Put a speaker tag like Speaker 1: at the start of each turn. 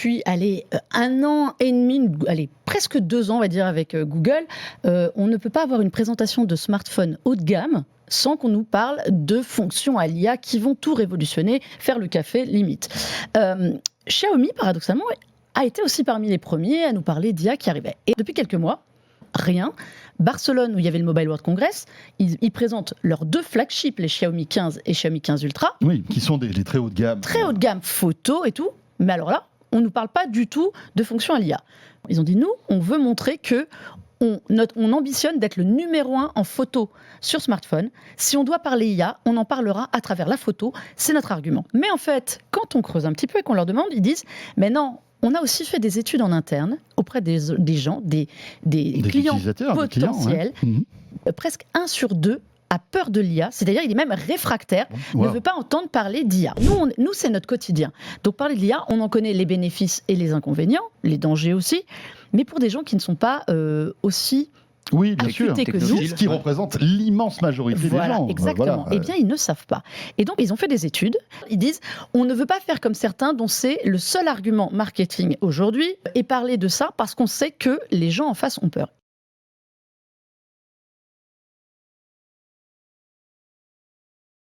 Speaker 1: depuis, un an et demi, presque 2 ans, on va dire, avec Google, on ne peut pas avoir une présentation de smartphone haut de gamme sans qu'on nous parle de fonctions à l'IA qui vont tout révolutionner, faire le café limite. Xiaomi, paradoxalement, a été aussi parmi les premiers à nous parler d'IA qui arrivait. Et depuis quelques mois, rien. Barcelone, où il y avait le Mobile World Congress, ils présentent leurs 2 flagships, les Xiaomi 15 et Xiaomi 15 Ultra.
Speaker 2: Oui, qui sont des très haut de gamme.
Speaker 1: Très haut de gamme, photo et tout. Mais alors là, on ne nous parle pas du tout de fonctions à l'IA. Ils ont dit, nous, on veut montrer que on ambitionne d'être le numéro 1 en photo sur smartphone. Si on doit parler IA, on en parlera à travers la photo. C'est notre argument. Mais en fait, quand on creuse un petit peu et qu'on leur demande, ils disent, mais non, on a aussi fait des études en interne auprès des gens, des clients potentiels. Presque 1 sur 2 a peur de l'IA, c'est-à-dire il est même réfractaire, ne veut pas entendre parler d'IA. Nous, c'est notre quotidien. Donc parler de l'IA, on en connaît les bénéfices et les inconvénients, les dangers aussi, mais pour des gens qui ne sont pas aussi...
Speaker 2: Oui, bien sûr,
Speaker 1: que nous,
Speaker 2: ce qui représente l'immense majorité des gens.
Speaker 1: Exactement. Eh bien, ils ne savent pas. Et donc, ils ont fait des études. Ils disent, on ne veut pas faire comme certains dont c'est le seul argument marketing aujourd'hui et parler de ça parce qu'on sait que les gens en face ont peur.